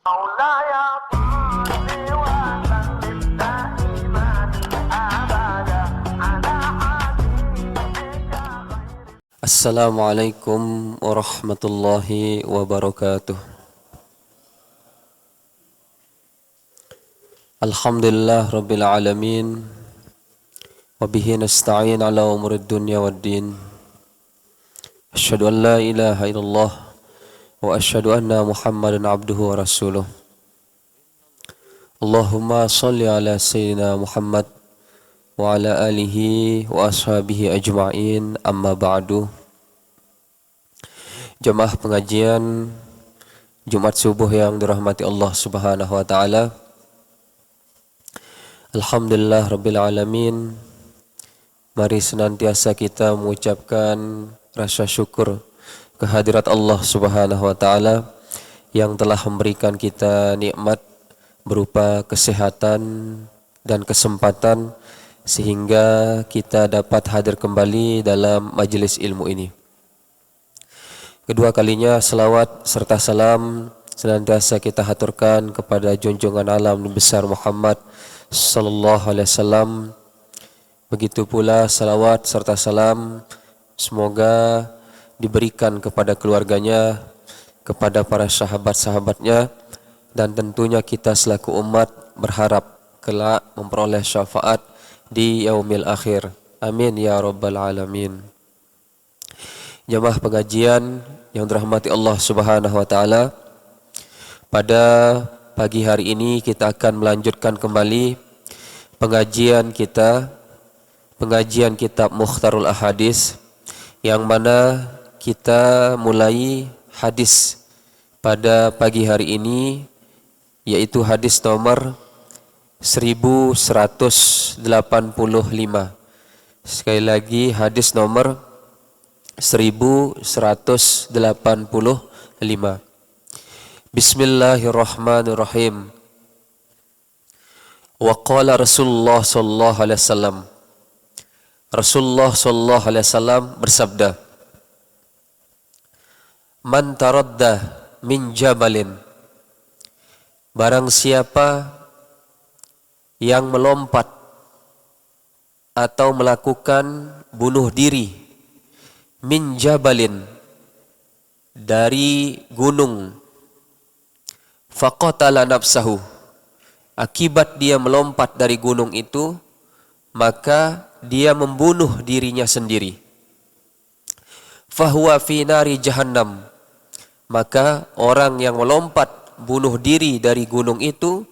مولاي صل وسلم دائما ابدا على حبيبك خير. Assalamualaikum warahmatullahi wabarakatuh. Alhamdulillah rabbil alamin. Wabihi nasta'in ala umurid dunya waddin. Asyhadu an la ilaha illallah wa asyhadu anna Muhammadan abduhu wa rasuluh. Allahumma salli ala sayyidina Muhammad wa ala alihi wa ashabihi ajma'in, amma ba'du. Jemaah pengajian Jumat subuh yang dirahmati Allah Subhanahu wa taala. Alhamdulillah rabbil alamin. Mari senantiasa kita mengucapkan rasa syukur kehadirat Allah Subhanahu wa taala yang telah memberikan kita nikmat berupa kesehatan dan kesempatan sehingga kita dapat hadir kembali dalam majelis ilmu ini. Kedua kalinya selawat serta salam senantiasa kita haturkan kepada junjungan alam besar Muhammad sallallahu alaihi wasallam. Begitu pula salawat serta salam semoga diberikan kepada keluarganya, kepada para sahabat-sahabatnya, dan tentunya kita selaku umat berharap kelak memperoleh syafaat di yaumil akhir. Amin ya rabbal alamin. Jemaah pengajian yang dirahmati Allah Subhanahu wa taala, pada pagi hari ini kita akan melanjutkan kembali pengajian kitab Mukhtarul Ahadits, yang mana kita mulai hadis pada pagi hari ini, yaitu hadis nomor 1185. Sekali lagi hadis nomor 1185. Bismillahirrahmanirrahim. Wa qala Rasulullah sallallahu alaihi wasallam. Rasulullah sallallahu alaihi wasallam bersabda, "Man taradda min jabalin." Barang siapa yang melompat atau melakukan bunuh diri min jabalin, dari gunung, faqatala nafsahu, akibat dia melompat dari gunung itu maka dia membunuh dirinya sendiri, fahuwa fi nari jahannam, maka orang yang melompat bunuh diri dari gunung itu,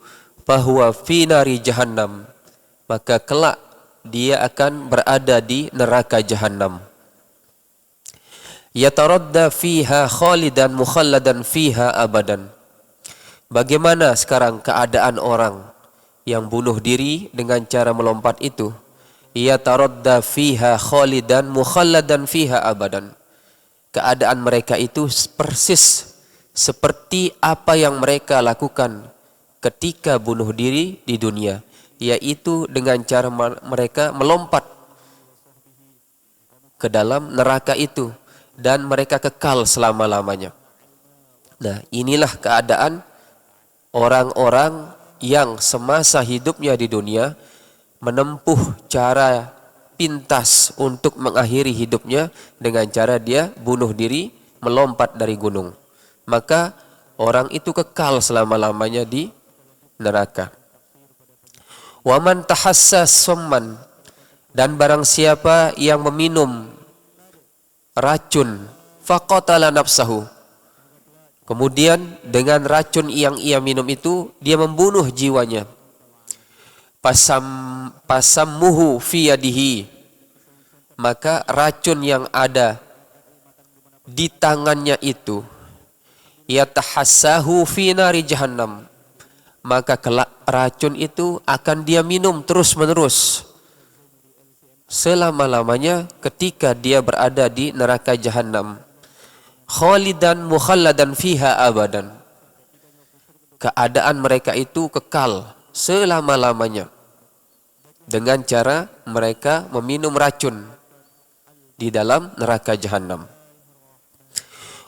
fahuwa fi nari jahannam, maka kelak dia akan berada di neraka jahannam. Yataradda fiha khalidan mukhalladan fiha abadan. Bagaimana sekarang keadaan orang yang bunuh diri dengan cara melompat itu? Yataradda fiha khalidan mukhalladan fiha abadan. Keadaan mereka itu persis seperti apa yang mereka lakukan ketika bunuh diri di dunia, yaitu dengan cara mereka melompat ke dalam neraka itu dan mereka kekal selama-lamanya. Nah, inilah keadaan orang-orang yang semasa hidupnya di dunia menempuh cara pintas untuk mengakhiri hidupnya dengan cara dia bunuh diri, melompat dari gunung. Maka orang itu kekal selama-lamanya di neraka. Wa man tahassa summan, dan barang siapa yang meminum racun, faqatala nafsahu, kemudian dengan racun yang ia minum itu dia membunuh jiwanya, pasammuhu fi yadihi, maka racun yang ada di tangannya itu, yatahassahu fi nari jahannam, maka kelak racun itu akan dia minum terus-menerus selama-lamanya ketika dia berada di neraka jahannam. Khalidan mukhalladan fiha abadan. Keadaan mereka itu kekal selama-lamanya dengan cara mereka meminum racun di dalam neraka jahannam.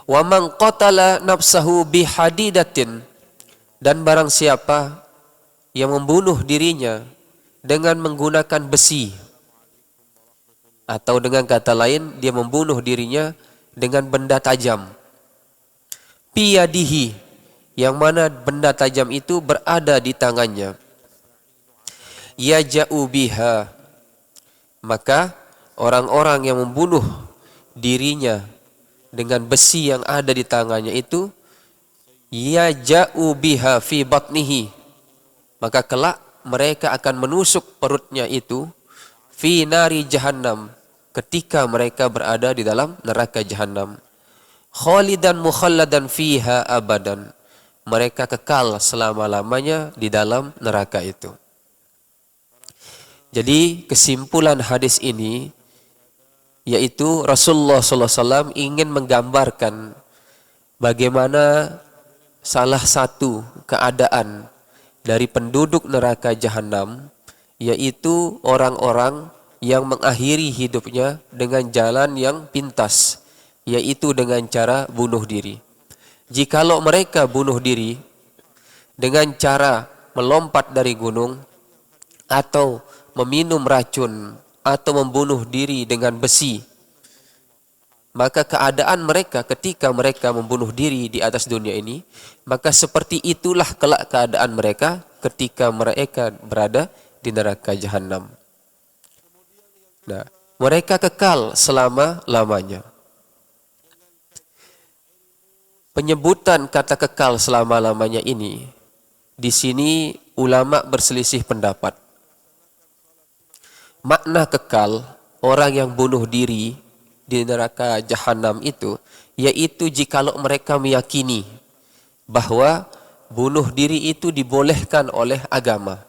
Wa man qatala nafsahu bihadidatin, Dan barang siapa yang membunuh dirinya dengan menggunakan besi, atau dengan kata lain dia membunuh dirinya dengan benda tajam, piyadihi, yang mana benda tajam itu berada di tangannya, yaja'u biha, maka orang-orang yang membunuh dirinya dengan besi yang ada di tangannya itu, yaja'u biha fi batnihi, maka kelak mereka akan menusuk perutnya itu fi nari jahannam, ketika mereka berada di dalam neraka jahannam, khalidan mukhalladan fiha abadan, mereka kekal selama-lamanya di dalam neraka itu. Jadi kesimpulan hadis ini yaitu Rasulullah SAW ingin menggambarkan bagaimana salah satu keadaan dari penduduk neraka jahanam, yaitu orang-orang yang mengakhiri hidupnya dengan jalan yang pintas, yaitu dengan cara bunuh diri. Jikalau mereka bunuh diri dengan cara melompat dari gunung, atau meminum racun, atau membunuh diri dengan besi, maka keadaan mereka ketika mereka membunuh diri di atas dunia ini, maka seperti itulah kelak keadaan mereka ketika mereka berada di neraka jahanam. Nah, mereka kekal selama-lamanya. Penyebutan kata kekal selama-lamanya ini, di sini ulama berselisih pendapat. Makna kekal orang yang bunuh diri di neraka jahanam itu, yaitu jikalau mereka meyakini bahwa bunuh diri itu dibolehkan oleh agama.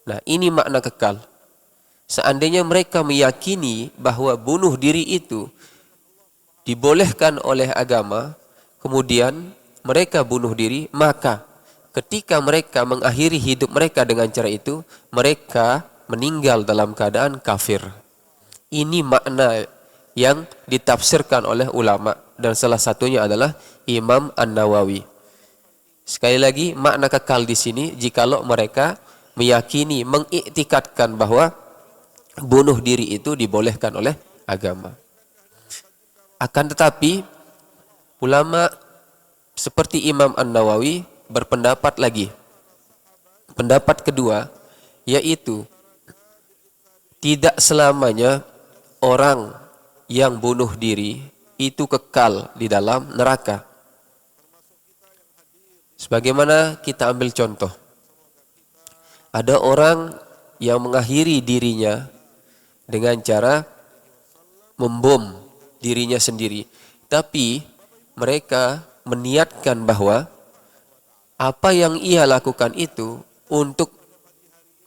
Nah, ini makna kekal. Seandainya mereka meyakini bahwa bunuh diri itu dibolehkan oleh agama, kemudian mereka bunuh diri, maka ketika mereka mengakhiri hidup mereka dengan cara itu, mereka meninggal dalam keadaan kafir. Ini makna yang ditafsirkan oleh ulama, dan salah satunya adalah Imam An-Nawawi. Sekali lagi, makna kekal di sini jikalau mereka meyakini, mengiktikadkan bahwa bunuh diri itu dibolehkan oleh agama. Akan tetapi ulama seperti Imam An-Nawawi berpendapat lagi. Pendapat kedua, yaitu tidak selamanya orang yang bunuh diri itu kekal di dalam neraka. Sebagaimana kita ambil contoh, ada orang yang mengakhiri dirinya dengan cara membom dirinya sendiri, tapi mereka meniatkan bahwa apa yang ia lakukan itu untuk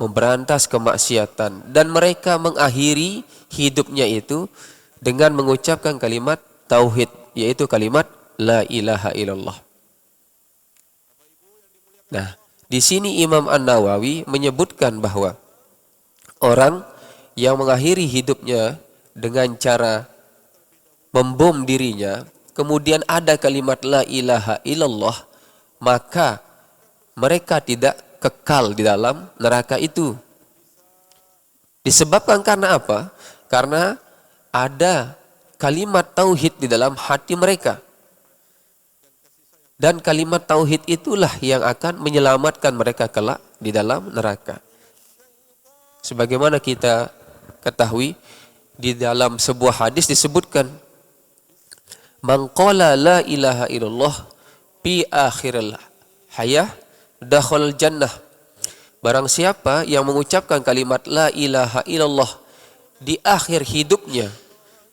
memberantas kemaksiatan, dan mereka mengakhiri hidupnya itu dengan mengucapkan kalimat tauhid, yaitu kalimat la ilaha illallah. Nah, di sini Imam An-Nawawi menyebutkan bahwa orang yang mengakhiri hidupnya dengan cara membom dirinya, kemudian ada kalimat la ilaha illallah, maka mereka tidak kekal di dalam neraka itu. Disebabkan karena apa? Karena ada kalimat tauhid di dalam hati mereka. Dan kalimat tauhid itulah yang akan menyelamatkan mereka kelak di dalam neraka. Sebagaimana kita ketahui, di dalam sebuah hadis disebutkan, man qala la ilaha illallah fi akhiril hayah dakhal jannah. Barang siapa yang mengucapkan kalimat la ilaha illallah di akhir hidupnya,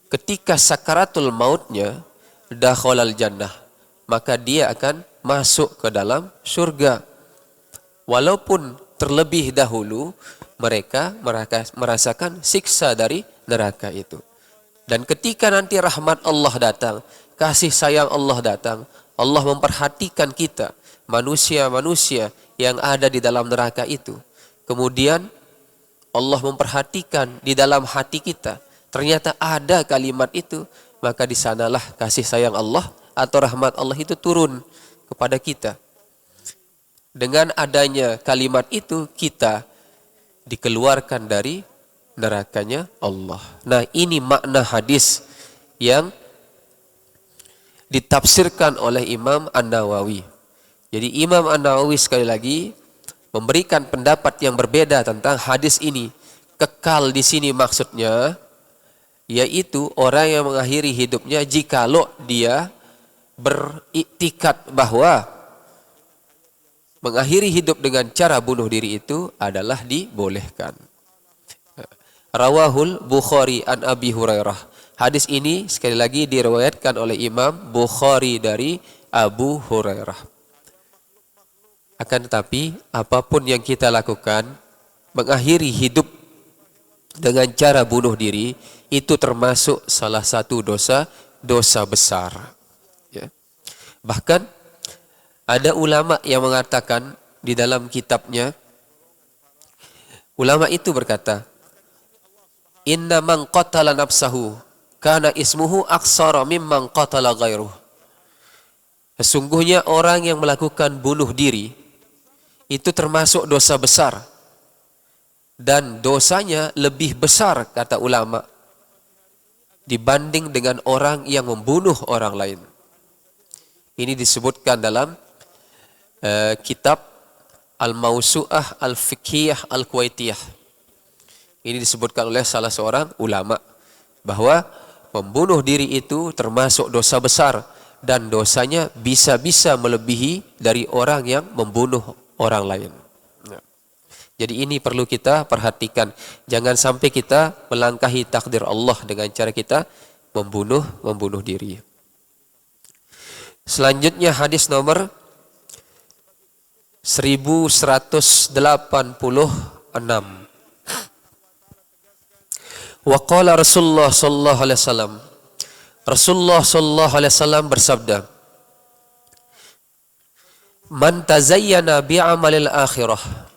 ketika sakaratul mautnya, dakhalal jannah, maka dia akan masuk ke dalam surga. Walaupun terlebih dahulu mereka merasakan siksa dari neraka itu. Dan ketika nanti rahmat Allah datang, kasih sayang Allah datang, Allah memperhatikan kita, manusia-manusia yang ada di dalam neraka itu. Kemudian Allah memperhatikan di dalam hati kita, ternyata ada kalimat itu, maka di sanalah kasih sayang Allah atau rahmat Allah itu turun kepada kita. dengan adanya kalimat itu kita dikeluarkan dari nerakanya Allah. Nah, ini makna hadis yang ditafsirkan oleh Imam An-Nawawi. Jadi Imam An-Nawawi sekali lagi memberikan pendapat yang berbeda tentang hadis ini. Kekal di sini maksudnya yaitu orang yang mengakhiri hidupnya jikalau dia beriktikad bahwa mengakhiri hidup dengan cara bunuh diri itu adalah dibolehkan. Rawahul Bukhari an Abi Hurairah. Hadis ini sekali lagi diriwayatkan oleh Imam Bukhari dari Abu Hurairah. Akan tetapi apapun yang kita lakukan, mengakhiri hidup dengan cara bunuh diri itu termasuk salah satu dosa besar. Ya. Bahkan ada ulama yang mengatakan di dalam kitabnya, ulama itu berkata, inna man qatala nafsahu kana ismuhu aksara mimman qatala ghairuh. Sesungguhnya orang yang melakukan bunuh diri itu termasuk dosa besar dan dosanya lebih besar kata ulama dibanding dengan orang yang membunuh orang lain. Ini disebutkan dalam kitab Al-Mawsu'ah Al-Fiqhiyah Al-Kuwaitiyah. Ini disebutkan oleh salah seorang ulama bahwa membunuh diri itu termasuk dosa besar dan dosanya bisa-bisa melebihi dari orang yang membunuh orang lain. Jadi ini perlu kita perhatikan. Jangan sampai kita melangkahi takdir Allah dengan cara kita membunuh diri. Selanjutnya hadis nomor 1186. Wa qala Rasulullah sallallahu alaihi wasallam. Rasulullah sallallahu alaihi wasallam bersabda, "Man tazayyana bi'amalil akhirah."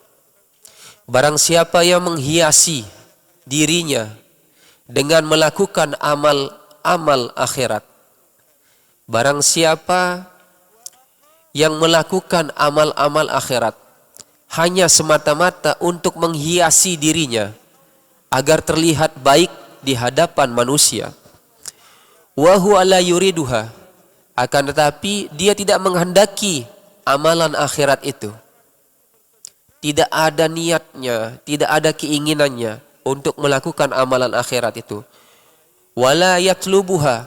Barang siapa yang menghiasi dirinya dengan melakukan amal akhirat. Barang siapa yang melakukan amal-amal akhirat hanya semata-mata untuk menghiasi dirinya agar terlihat baik di hadapan manusia. Wa huwa la yuriduha, akan tetapi dia tidak menghendaki amalan akhirat itu. Tidak ada niatnya, tidak ada keinginannya untuk melakukan amalan akhirat itu. Wala yatlubuha,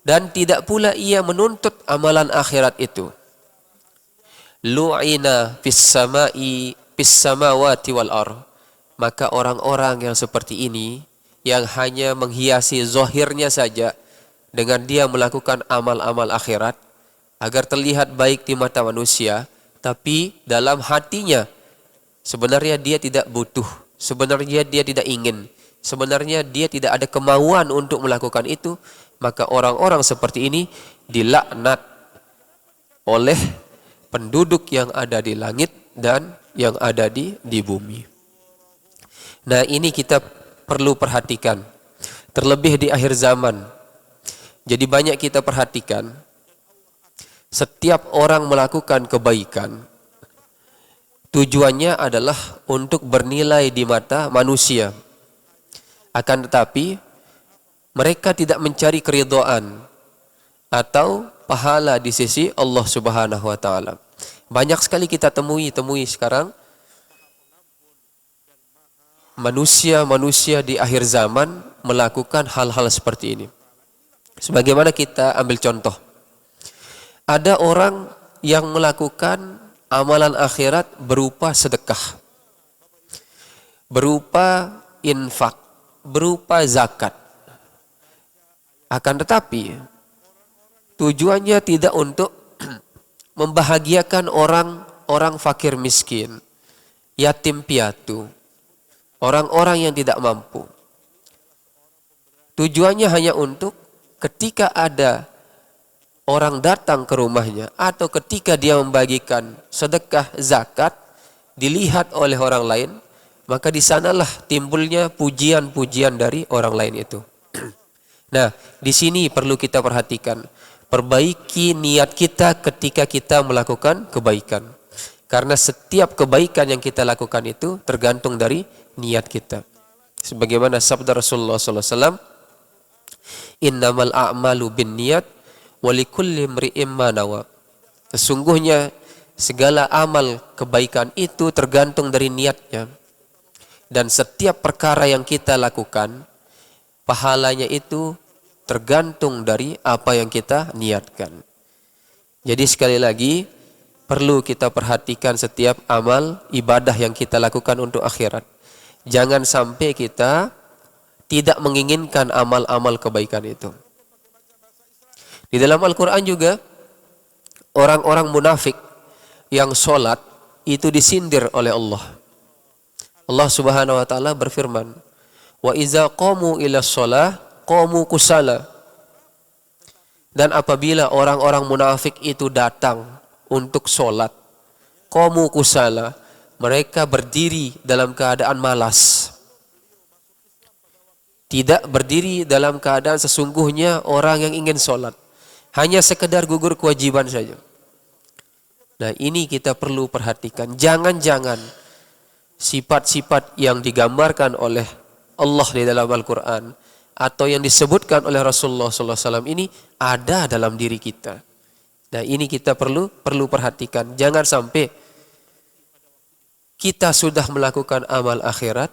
dan tidak pula ia menuntut amalan akhirat itu. Lu'ina fis samawati wal ar. Maka orang-orang yang seperti ini yang hanya menghiasi zahirnya saja dengan dia melakukan amal-amal akhirat agar terlihat baik di mata manusia, tapi dalam hatinya sebenarnya dia tidak butuh, sebenarnya dia tidak ingin, sebenarnya dia tidak ada kemauan untuk melakukan itu, maka orang-orang seperti ini dilaknat oleh penduduk yang ada di langit dan yang ada di bumi. Nah, ini kita perlu perhatikan, terlebih di akhir zaman. Jadi banyak kita perhatikan, setiap orang melakukan kebaikan, tujuannya adalah untuk bernilai di mata manusia. Akan tetapi, mereka tidak mencari keridhaan atau pahala di sisi Allah Subhanahu wa Ta'ala. Banyak sekali kita temui sekarang manusia-manusia di akhir zaman melakukan hal-hal seperti ini. Sebagaimana kita ambil contoh, ada orang yang melakukan amalan akhirat berupa sedekah, berupa infak, berupa zakat. Akan tetapi tujuannya tidak untuk membahagiakan orang fakir miskin, yatim piatu, orang-orang yang tidak mampu. Tujuannya hanya untuk ketika ada orang datang ke rumahnya atau ketika dia membagikan sedekah zakat dilihat oleh orang lain, maka di sanalah timbulnya pujian-pujian dari orang lain itu. Nah, di sini perlu kita perhatikan, perbaiki niat kita ketika kita melakukan kebaikan. Karena setiap kebaikan yang kita lakukan itu tergantung dari niat kita. Sebagaimana sabda Rasulullah SAW, innamal a'malu bin niat walikulli imri'im ma nawa. Sesungguhnya segala amal kebaikan itu tergantung dari niatnya. Dan setiap perkara yang kita lakukan, pahalanya itu tergantung dari apa yang kita niatkan. Jadi sekali lagi, perlu kita perhatikan setiap amal ibadah yang kita lakukan untuk akhirat. Jangan sampai kita tidak menginginkan amal-amal kebaikan itu. Di dalam Al-Quran juga, orang-orang munafik yang sholat itu disindir oleh Allah. Allah Subhanahu wa taala berfirman, "Wa iza qamu ila shalah qamu kusala." Dan apabila orang-orang munafik itu datang untuk sholat, qamu kusala, mereka berdiri dalam keadaan malas. Tidak berdiri dalam keadaan sesungguhnya orang yang ingin sholat. Hanya sekedar gugur kewajiban saja. Nah, ini kita perlu perhatikan. Jangan-jangan sifat-sifat yang digambarkan oleh Allah di dalam Al-Quran atau yang disebutkan oleh Rasulullah SAW ini ada dalam diri kita. Nah, ini kita perlu perhatikan. Jangan sampai kita sudah melakukan amal akhirat,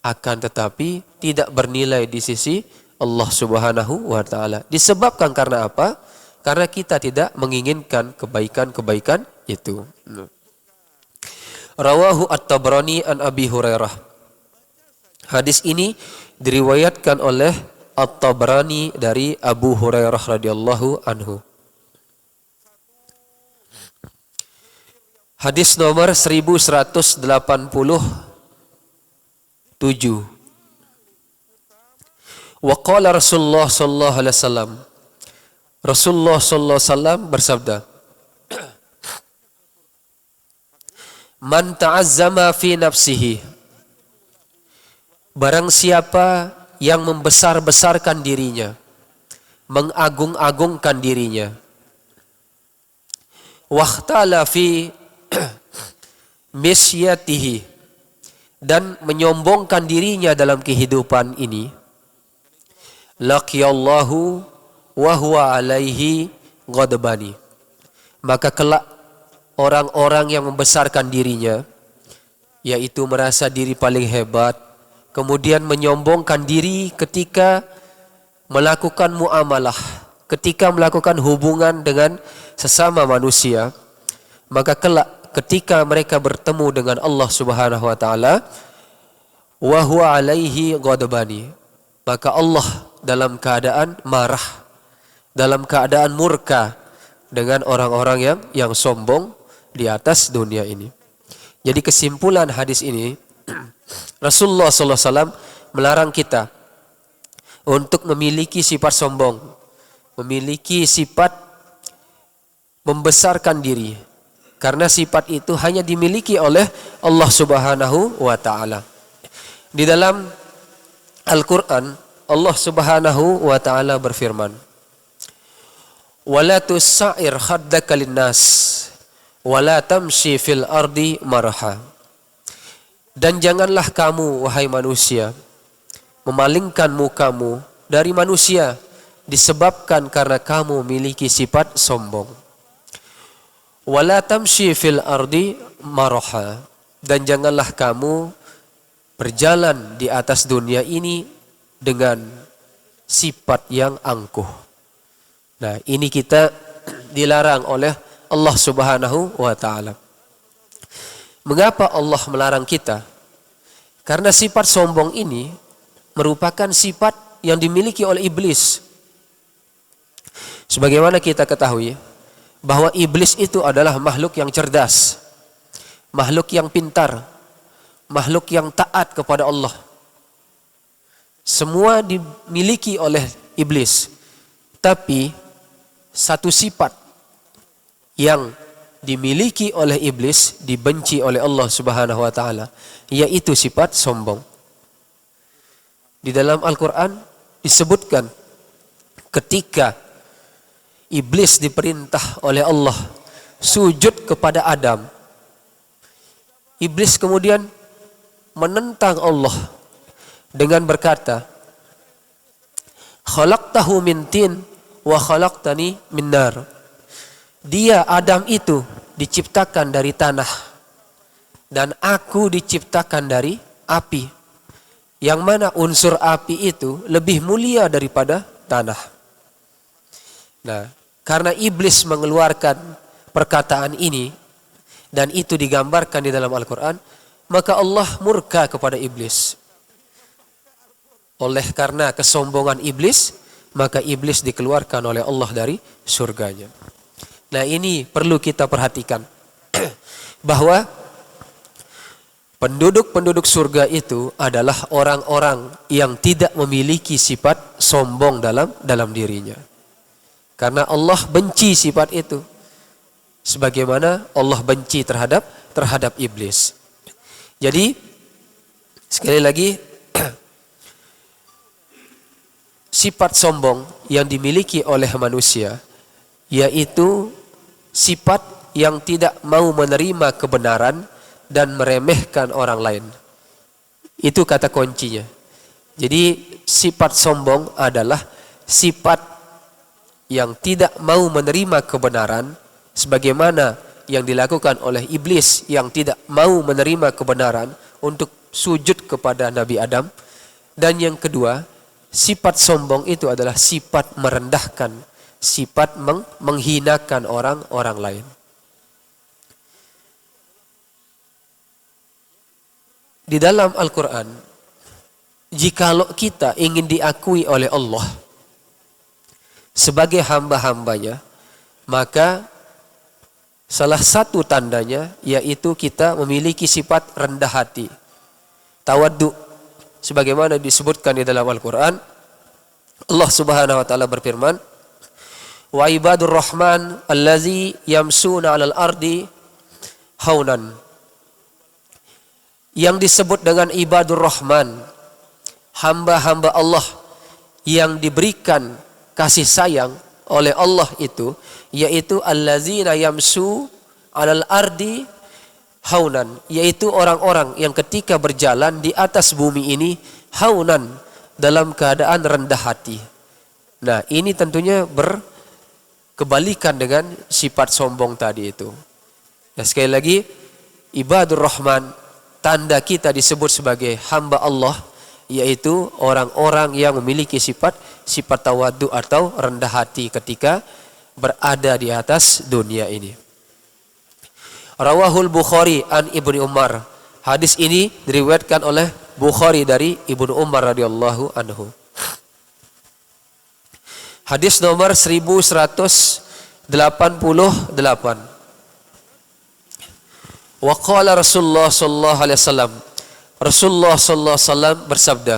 akan tetapi tidak bernilai di sisi Allah Subhanahu wa taala. Disebabkan karena apa? Karena kita tidak menginginkan kebaikan-kebaikan itu. Rawahu At-Tabrani an Abi Hurairah. Hadis ini diriwayatkan oleh At-Tabrani dari Abu Hurairah radhiyallahu anhu. Hadis nomor 1187. Wa qala Rasulullah sallallahu alaihi wasallam. Rasulullah sallallahu alaihi wasallam bersabda, "Man ta'azzama fi nafsihi." Barang siapa yang membesar-besarkan dirinya, mengagung-agungkan dirinya, wahtala fi misyatihi, dan menyombongkan dirinya dalam kehidupan ini, laqiyallahu wa huwa alaihi ghadbani. Maka kelak orang-orang yang membesarkan dirinya, yaitu merasa diri paling hebat, kemudian menyombongkan diri ketika melakukan muamalah, ketika melakukan hubungan dengan sesama manusia, maka kelak ketika mereka bertemu dengan Allah Subhanahu wa taala, wa huwa alaihi ghadbani, maka Allah dalam keadaan marah, dalam keadaan murka dengan orang-orang yang sombong di atas dunia ini. Jadi kesimpulan hadis ini, Rasulullah SAW melarang kita untuk memiliki sifat sombong, memiliki sifat membesarkan diri, karena sifat itu hanya dimiliki oleh Allah Subhanahu wa taala. Di dalam Al-Qur'an, Allah Subhanahu wa taala berfirman, "Wala tusa'ir khaddaka linnas wala tamshi fil ardi maraha." Dan janganlah kamu, wahai manusia, memalingkan mukamu dari manusia disebabkan karena kamu memiliki sifat sombong. Wala tamshi fil ardi maraha, dan janganlah kamu berjalan di atas dunia ini dengan sifat yang angkuh. Nah, ini kita dilarang oleh Allah Subhanahu wa taala. Mengapa Allah melarang kita? Karena sifat sombong ini merupakan sifat yang dimiliki oleh iblis. Sebagaimana kita ketahui bahwa iblis itu adalah makhluk yang cerdas, makhluk yang pintar, makhluk yang taat kepada Allah. Semua dimiliki oleh iblis. Tapi satu sifat yang dimiliki oleh iblis dibenci oleh Allah Subhanahu wa taala, yaitu sifat sombong. Di dalam Al-Qur'an disebutkan ketika iblis diperintah oleh Allah sujud kepada Adam, Iblis kemudian menentang Allah dengan berkata, khalaqtahu min tin wa khalaqtani min nar. Dia Adam itu diciptakan dari tanah dan aku diciptakan dari api. Yang mana unsur api itu lebih mulia daripada tanah. Nah, karena iblis mengeluarkan perkataan ini dan itu digambarkan di dalam Al-Quran, maka Allah murka kepada iblis. Oleh karena kesombongan iblis, maka iblis dikeluarkan oleh Allah dari surganya. Nah, ini perlu kita perhatikan bahwa penduduk-penduduk surga itu adalah orang-orang yang tidak memiliki sifat sombong dalam dirinya. Karena Allah benci sifat itu. Sebagaimana Allah benci terhadap iblis. Jadi sekali lagi sifat sombong yang dimiliki oleh manusia yaitu sifat yang tidak mau menerima kebenaran dan meremehkan orang lain. Itu kata kuncinya. Jadi sifat sombong adalah sifat yang tidak mau menerima kebenaran sebagaimana yang dilakukan oleh iblis yang tidak mau menerima kebenaran untuk sujud kepada Nabi Adam. Dan yang kedua, sifat sombong itu adalah sifat merendahkan, sifat menghinakan orang lain. Di dalam Al-Quran, jikalau kita ingin diakui oleh Allah sebagai hamba-hambanya, maka salah satu tandanya yaitu kita memiliki sifat rendah hati, tawaddu. Sebagaimana disebutkan di dalam Al-Quran, Allah Subhanahu wa taala berfirman, wa ibadur rahman allazi yamsuna 'alal ardi haunan. Yang disebut dengan ibadur rahman, hamba-hamba Allah yang diberikan kasih sayang oleh Allah itu, yaitu allazina yamsu 'alal ardi haunan, yaitu orang-orang yang ketika berjalan di atas bumi ini haunan, dalam keadaan rendah hati. Nah, ini tentunya berkebalikan dengan sifat sombong tadi itu. Nah, sekali lagi, ibadur rahman, tanda kita disebut sebagai hamba Allah, yaitu orang-orang yang memiliki sifat tawadhu atau rendah hati ketika berada di atas dunia ini. Rawahul Bukhari an Ibnu Umar. Hadis ini diriwayatkan oleh Bukhari dari Ibnu Umar radhiyallahu anhu. Hadis nomor 1188. Wa qala Rasulullah sallallahu alaihi wasallam. Rasulullah sallallahu alaihi wasallam bersabda,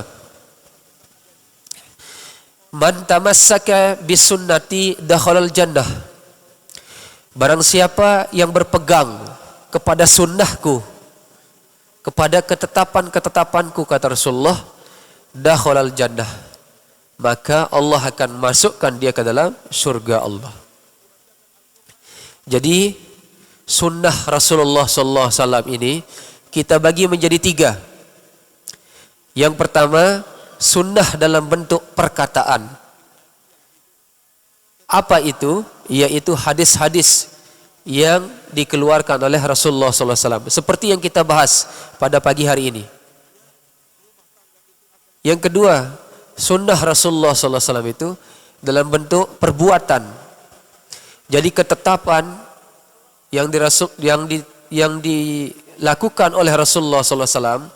man tamassaka bisunnati dakhalal jannah. Barang siapa yang berpegang kepada sunnahku, kepada ketetapan-ketetapanku, kata Rasulullah, dakhalal jannah, maka Allah akan masukkan dia ke dalam surga Allah. Jadi sunnah Rasulullah sallallahu alaihi wasallam ini kita bagi menjadi 3. Yang pertama, sunnah dalam bentuk perkataan. Apa itu? Yaitu hadis-hadis yang dikeluarkan oleh Rasulullah SAW. Seperti yang kita bahas pada pagi hari ini. Yang kedua, sunnah Rasulullah SAW itu dalam bentuk perbuatan. Jadi ketetapan yang dilakukan oleh Rasulullah SAW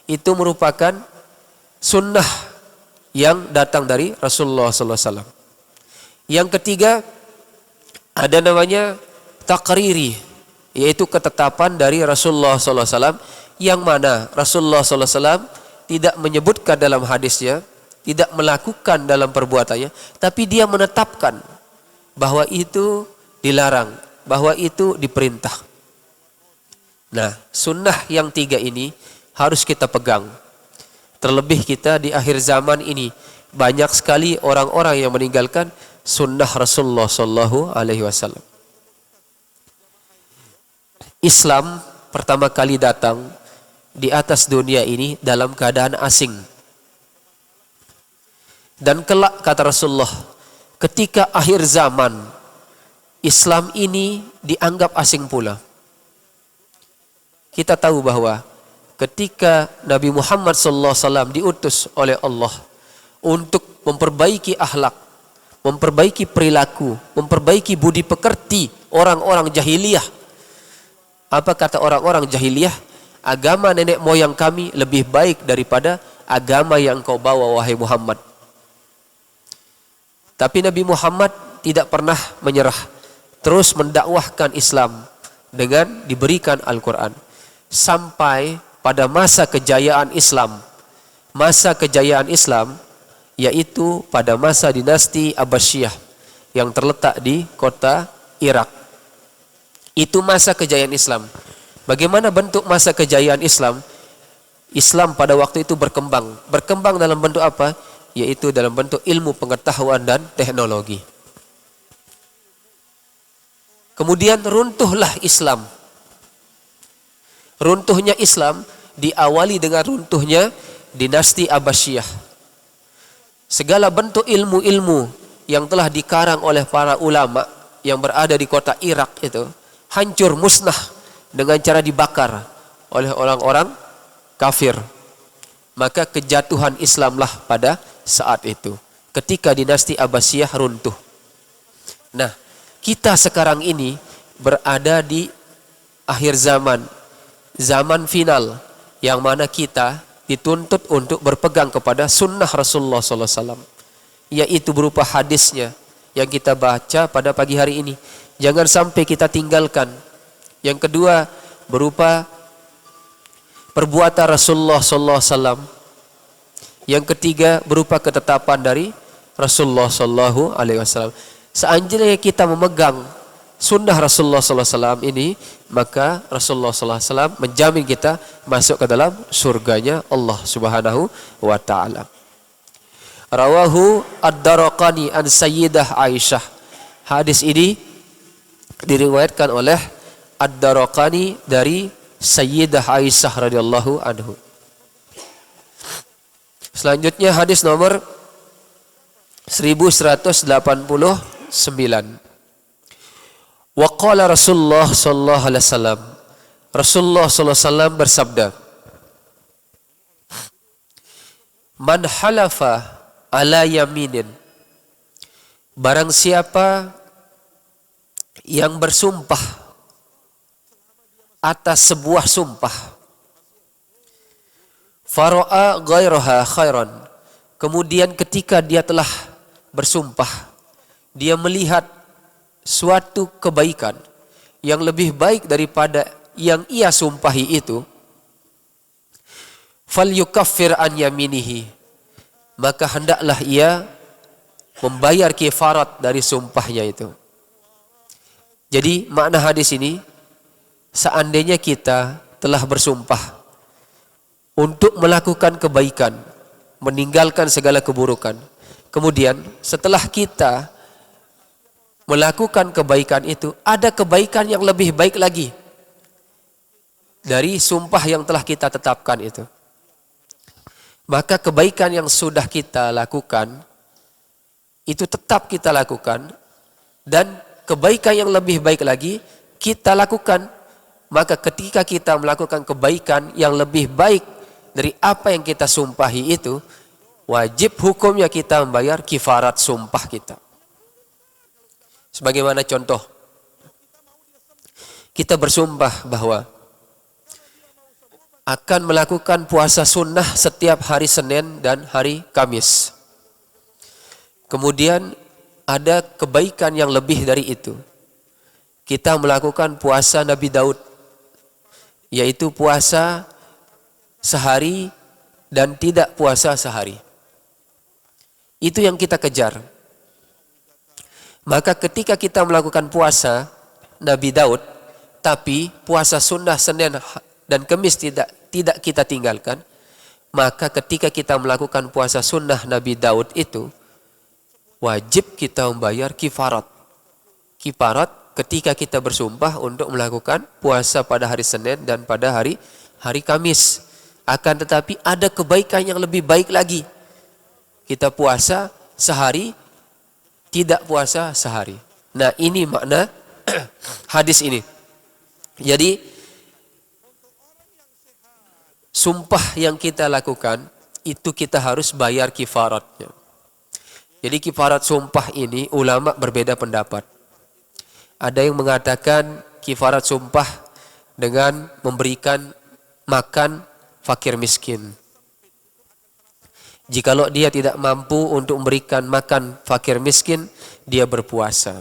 itu merupakan sunnah yang datang dari Rasulullah SAW. Yang ketiga, ada namanya takriri, yaitu ketetapan dari Rasulullah SAW, yang mana Rasulullah SAW tidak menyebutkan dalam hadisnya, tidak melakukan dalam perbuatannya, tapi dia menetapkan bahwa itu dilarang, bahwa itu diperintah. Nah, sunnah yang 3 ini harus kita pegang. Terlebih kita di akhir zaman ini banyak sekali orang-orang yang meninggalkan sunnah Rasulullah sallallahu alaihi wasallam. Islam pertama kali datang di atas dunia ini dalam keadaan asing. Dan kelak kata Rasulullah, ketika akhir zaman, Islam ini dianggap asing pula. Kita tahu bahwa ketika Nabi Muhammad SAW diutus oleh Allah untuk memperbaiki akhlak, memperbaiki perilaku, memperbaiki budi pekerti orang-orang jahiliyah. Apa kata orang-orang jahiliyah? Agama nenek moyang kami lebih baik daripada agama yang kau bawa wahai Muhammad. Tapi Nabi Muhammad tidak pernah menyerah, terus mendakwahkan Islam dengan diberikan Al-Quran. Sampai pada masa kejayaan Islam. Masa kejayaan Islam yaitu pada masa dinasti Abbasiyah yang terletak di kota Irak. Itu masa kejayaan Islam. Bagaimana bentuk masa kejayaan Islam? Islam pada waktu itu berkembang. Berkembang dalam bentuk apa? Yaitu dalam bentuk ilmu pengetahuan dan teknologi. Kemudian runtuhlah Islam. Runtuhnya Islam diawali dengan runtuhnya dinasti Abbasiyah. Segala bentuk ilmu-ilmu yang telah dikarang oleh para ulama yang berada di kota Irak itu hancur musnah dengan cara dibakar oleh orang-orang kafir. Maka kejatuhan Islamlah pada saat itu ketika dinasti Abbasiyah runtuh. Nah, kita sekarang ini berada di akhir zaman, zaman final, yang mana kita dituntut untuk berpegang kepada sunnah Rasulullah SAW, yaitu berupa hadisnya yang kita baca pada pagi hari ini. Jangan sampai kita tinggalkan. Yang kedua berupa perbuatan Rasulullah SAW. Yang ketiga berupa ketetapan dari Rasulullah SAW. Seandainya kita memegang sunnah Rasulullah SAW ini, maka Rasulullah SAW menjamin kita masuk ke dalam surganya Allah Subhanahu wa Ta'ala. Rawahu Ad-Daraqani an Sayyidah Aisyah. Hadis ini diriwayatkan oleh Ad-Daraqani dari Sayyidah Aisyah radhiyallahu anhu. Selanjutnya hadis nomor 1189. Wa qala Rasulullah sallallahu alaihi wasallam. Rasulullah sallallahu alaihi wasallam bersabda, "Man halafa ala yaminin." Barang siapa yang bersumpah atas sebuah sumpah, fara'a ghairaha khairan, kemudian ketika dia telah bersumpah, dia melihat suatu kebaikan yang lebih baik daripada yang ia sumpahi itu, falyukaffir an yaminihi, maka hendaklah ia membayar kifarat dari sumpahnya itu. Jadi makna hadis ini, seandainya kita telah bersumpah untuk melakukan kebaikan, meninggalkan segala keburukan, kemudian setelah kita melakukan kebaikan itu, ada kebaikan yang lebih baik lagi dari sumpah yang telah kita tetapkan itu, maka kebaikan yang sudah kita lakukan itu tetap kita lakukan, dan kebaikan yang lebih baik lagi kita lakukan. Maka ketika kita melakukan kebaikan yang lebih baik dari apa yang kita sumpahi itu, wajib hukumnya kita membayar kifarat sumpah kita. Sebagaimana contoh, kita bersumpah bahwa akan melakukan puasa sunnah setiap hari Senin dan hari Kamis. Kemudian ada kebaikan yang lebih dari itu. Kita melakukan puasa Nabi Daud, yaitu puasa sehari dan tidak puasa sehari. Itu yang kita kejar. Maka ketika kita melakukan puasa Nabi Daud, tapi puasa sunnah Senin dan Kamis tidak kita tinggalkan, maka ketika kita melakukan puasa sunnah Nabi Daud itu, wajib kita membayar kifarat. Kifarat ketika kita bersumpah untuk melakukan puasa pada hari Senin dan pada hari Kamis. Akan tetapi ada kebaikan yang lebih baik lagi. Kita puasa sehari, tidak puasa sehari. Nah, ini makna hadis ini. Jadi sumpah yang kita lakukan itu kita harus bayar kifaratnya. Jadi kifarat sumpah ini ulama berbeda pendapat. Ada yang mengatakan kifarat sumpah dengan memberikan makan fakir miskin. Jikalau dia tidak mampu untuk memberikan makan fakir miskin, dia berpuasa.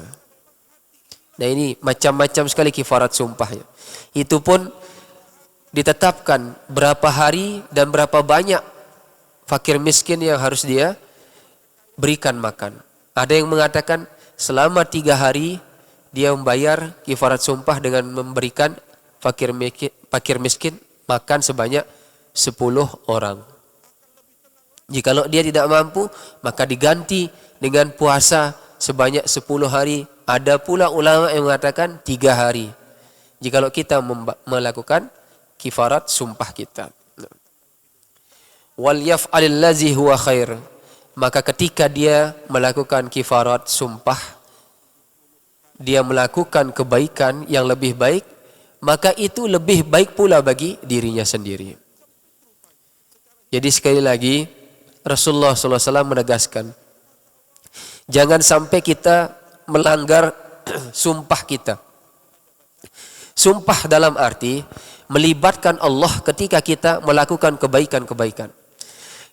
Nah, ini macam-macam sekali kifarat sumpahnya. Itu pun ditetapkan berapa hari dan berapa banyak fakir miskin yang harus dia berikan makan. Ada yang mengatakan selama 3 hari dia membayar kifarat sumpah dengan memberikan fakir miskin makan sebanyak 10 orang. Jikalau dia tidak mampu, maka diganti dengan puasa sebanyak 10 hari. Ada pula ulama yang mengatakan 3 hari. Jikalau kita melakukan kifarat sumpah kita. Wal yaf'alil ladzi huwa khair. Maka ketika dia melakukan kifarat sumpah, dia melakukan kebaikan yang lebih baik, maka itu lebih baik pula bagi dirinya sendiri. Jadi sekali lagi Rasulullah SAW menegaskan, jangan sampai kita melanggar sumpah kita. Sumpah dalam arti melibatkan Allah ketika kita melakukan kebaikan-kebaikan.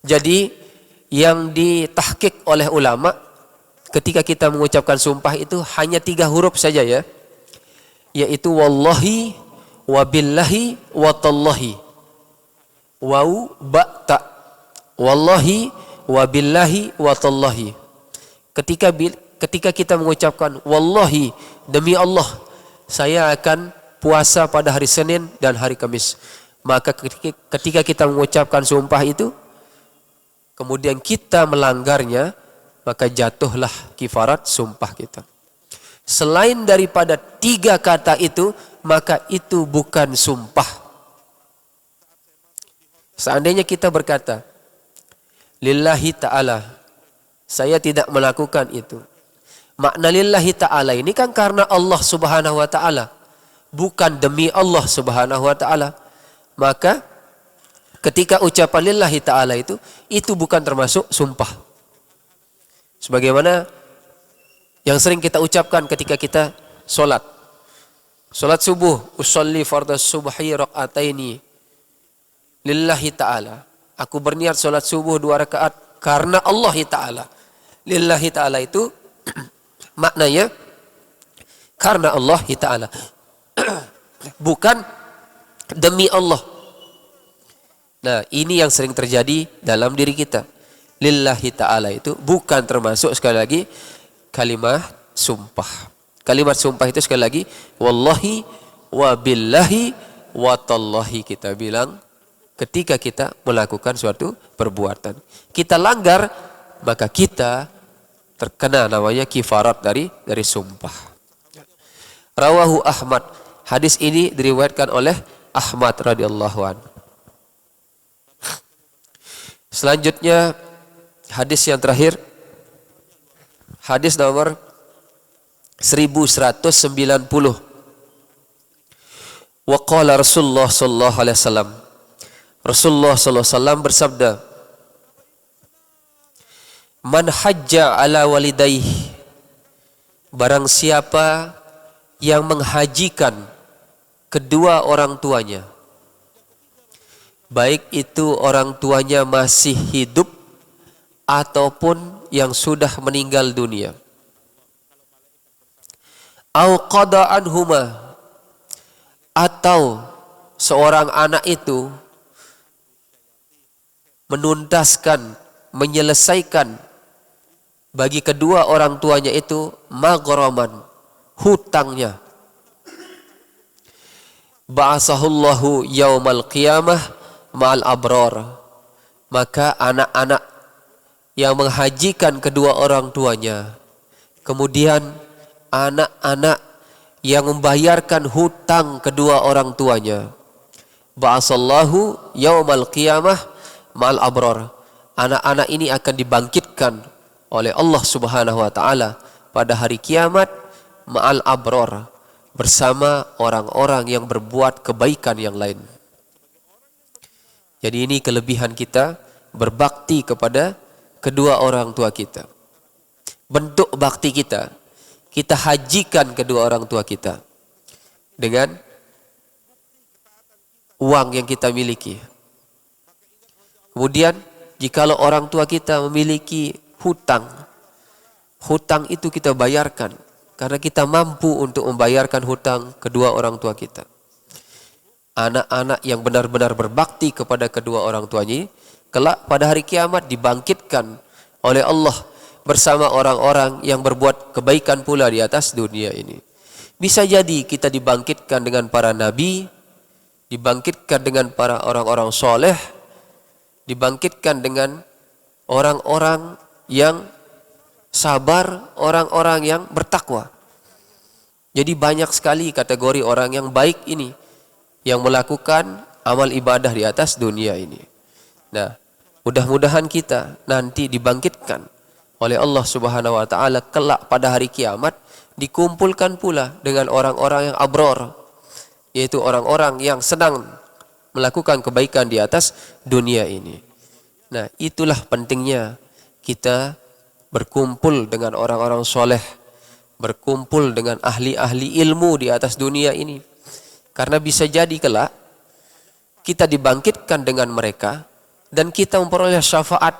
Jadi yang ditahqiq oleh ulama ketika kita mengucapkan sumpah itu hanya 3 huruf saja ya, yaitu wallahi, wabillahi, watallahi. Waw, ba, ta. Wallahi, wabillahi, watallahi. Ketika kita mengucapkan wallahi, demi Allah saya akan puasa pada hari Senin dan hari Kamis, maka ketika kita mengucapkan sumpah itu kemudian kita melanggarnya, maka jatuhlah kifarat sumpah kita. Selain daripada 3 kata itu, maka itu bukan sumpah. Seandainya kita berkata lillahi ta'ala, saya tidak melakukan itu. Makna lillahi ta'ala ini kan karena Allah subhanahu wa ta'ala, bukan demi Allah subhanahu wa ta'ala. Maka ketika ucapan lillahi ta'ala itu bukan termasuk sumpah. Sebagaimana yang sering kita ucapkan ketika kita sholat. Sholat subuh, usolli fardhu subhi raq'ataini lillahi ta'ala. Aku berniat sholat subuh 2 rakaat karena Allah ta'ala. Lillahi ta'ala itu maknanya karena Allah ta'ala. Bukan demi Allah. Nah, ini yang sering terjadi dalam diri kita. Lillahi ta'ala itu bukan termasuk sekali lagi kalimat sumpah. Kalimat sumpah itu sekali lagi wallahi, wabillahi, watallahi kita bilang ketika kita melakukan suatu perbuatan. Kita langgar, maka kita terkena namanya kifarat dari sumpah. Rawahu Ahmad. Hadis ini diriwayatkan oleh Ahmad radhiyallahu anhu. Selanjutnya hadis yang terakhir, hadis nomor 1190. Wa qala Rasulullah sallallahu alaihi wasallam. Rasulullah sallallahu alaihi wasallam bersabda, man hajja ala walidayhi, barang siapa yang menghajikan kedua orang tuanya, baik itu orang tuanya masih hidup ataupun yang sudah meninggal dunia. Au qada anhuma, atau seorang anak itu menuntaskan, menyelesaikan bagi kedua orang tuanya itu maghraman, hutangnya. Ba'asahullahu yaumal qiyamah ma'al abrar, maka anak-anak yang menghajikan kedua orang tuanya, kemudian anak-anak yang membayarkan hutang kedua orang tuanya. Ba'asallahu yaumal qiyamah ma'al abrar. Anak-anak ini akan dibangkitkan oleh Allah Subhanahu wa taala pada hari kiamat ma'al abrar, bersama orang-orang yang berbuat kebaikan yang lain. Jadi ini kelebihan kita berbakti kepada kedua orang tua kita. Bentuk bakti kita, kita hajikan kedua orang tua kita dengan uang yang kita miliki. Kemudian jikalau orang tua kita memiliki hutang, hutang itu kita bayarkan karena kita mampu untuk membayarkan hutang kedua orang tua kita. Anak-anak yang benar-benar berbakti kepada kedua orang tuanya, kelak pada hari kiamat dibangkitkan oleh Allah bersama orang-orang yang berbuat kebaikan pula di atas dunia ini. Bisa jadi kita dibangkitkan dengan para nabi, dibangkitkan dengan para orang-orang soleh, dibangkitkan dengan orang-orang yang sabar, orang-orang yang bertakwa. Jadi banyak sekali kategori orang yang baik ini, yang melakukan amal ibadah di atas dunia ini. Nah, mudah-mudahan kita nanti dibangkitkan oleh Allah Subhanahu wa taala kelak pada hari kiamat, dikumpulkan pula dengan orang-orang yang abror, yaitu orang-orang yang sedang melakukan kebaikan di atas dunia ini. Nah, itulah pentingnya kita berkumpul dengan orang-orang soleh, berkumpul dengan ahli-ahli ilmu di atas dunia ini. Karena bisa jadi kelak kita dibangkitkan dengan mereka dan kita memperoleh syafaat,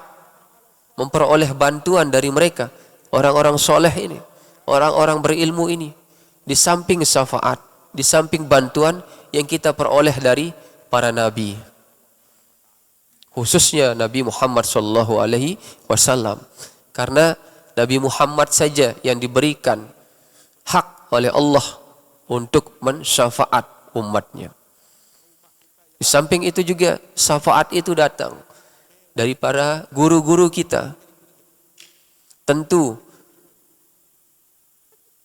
memperoleh bantuan dari mereka, orang-orang soleh ini, orang-orang berilmu ini. Di samping syafaat, di samping bantuan yang kita peroleh dari para nabi, khususnya Nabi Muhammad SAW, karena Nabi Muhammad saja yang diberikan hak oleh Allah untuk mensyafaat umatnya. Di samping itu juga syafaat itu datang dari para guru-guru kita. Tentu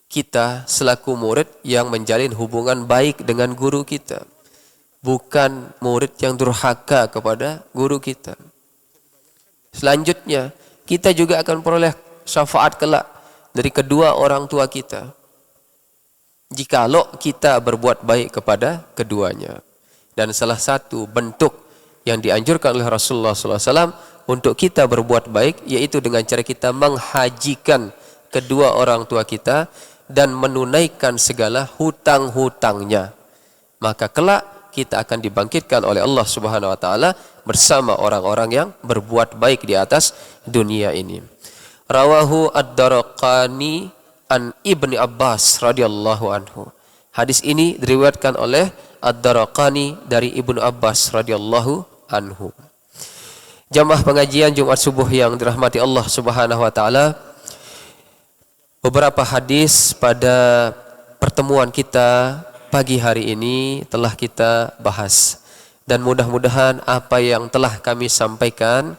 kita selaku murid yang menjalin hubungan baik dengan guru kita, bukan murid yang durhaka kepada guru kita. Selanjutnya, kita juga akan peroleh syafaat kelak dari kedua orang tua kita, jikalau kita berbuat baik kepada keduanya. Dan salah satu bentuk yang dianjurkan oleh Rasulullah SAW untuk kita berbuat baik, yaitu dengan cara kita menghajikan kedua orang tua kita dan menunaikan segala hutang-hutangnya. Maka kelak kita akan dibangkitkan oleh Allah Subhanahu wa taala bersama orang-orang yang berbuat baik di atas dunia ini. Rawahu Ad-Daraqani an Ibni Abbas radhiyallahu anhu. Hadis ini diriwayatkan oleh Ad-Daraqani dari Ibnu Abbas radhiyallahu anhu. Jamaah pengajian Jumat subuh yang dirahmati Allah Subhanahu wa taala, beberapa hadis pada pertemuan kita pagi hari ini telah kita bahas, dan mudah-mudahan apa yang telah kami sampaikan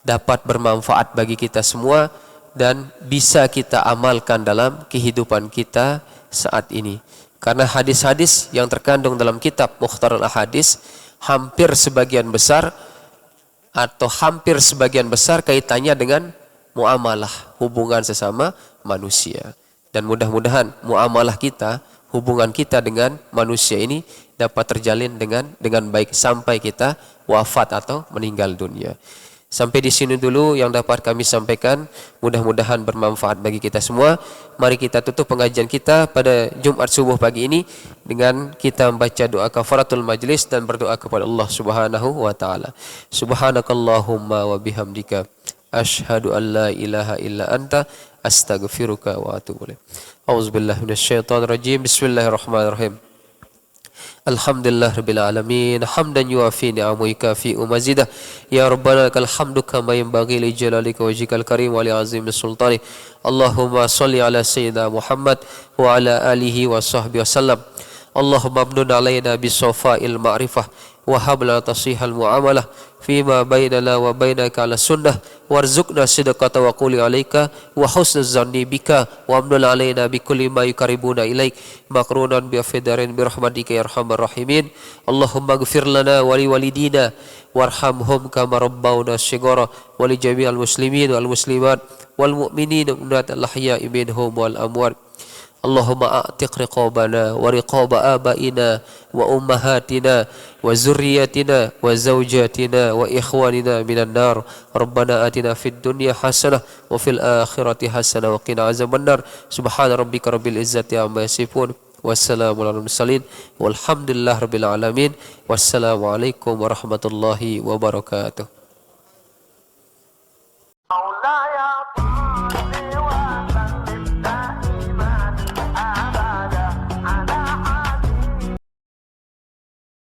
dapat bermanfaat bagi kita semua dan bisa kita amalkan dalam kehidupan kita saat ini. Karena hadis-hadis yang terkandung dalam kitab Mukhtarul Ahadis hampir sebagian besar kaitannya dengan muamalah, hubungan sesama manusia. Dan mudah-mudahan muamalah kita, hubungan kita dengan manusia ini dapat terjalin dengan baik sampai kita wafat atau meninggal dunia. Sampai di sini dulu yang dapat kami sampaikan, mudah-mudahan bermanfaat bagi kita semua. Mari kita tutup pengajian kita pada Jumat subuh pagi ini dengan kita membaca doa kafaratul majlis dan berdoa kepada Allah Subhanahu wa taala. Subhanakallahumma wa bihamdika asyhadu an la ilaha illa anta astaghfiruka wa atubu ilaik. Auzubillahi minasyaitonir rajim. Bismillahirrahmanirrahim. Alhamdulillah rabbil alamin, hamdan yuafi ni'amu yukafi umazidah. Ya Rabbana lakal hamdu kama yanbaghi li jalalika wajhikal karim wa li azimi sultani. Allahumma salli ala sayyidina Muhammad wa ala alihi wa sahbihi wasallam. Allahumma abnun alaina bisawfa'il ma'rifah وهب لنا تصحيح المعاملة فيما بيننا وبينك على السنة وارزقنا صدقة وقول عليك وحسن الظن بك وامن علينا بكل ما يقربون إليك مقرونا بأفدار برحمتك يا أرحم الراحمين اللهم اغفر لنا ولوالدينا وارحمهم كما ربونا صغارا ولجميع المسلمين والمسلمات والمؤمنين والمؤمنات الأحياء منهم والأموات اللهم أعتق رقابنا ورقاب آبائنا وأمهاتنا وذرياتنا وزوجاتنا وإخواننا من النار ربنا آتنا في الدنيا حسنة وفي الآخرة حسنة وقنا عذاب النار سبحان ربك رب العزة عما يصفون والسلام على المرسلين والحمد لله رب العالمين والسلام عليكم ورحمة الله وبركاته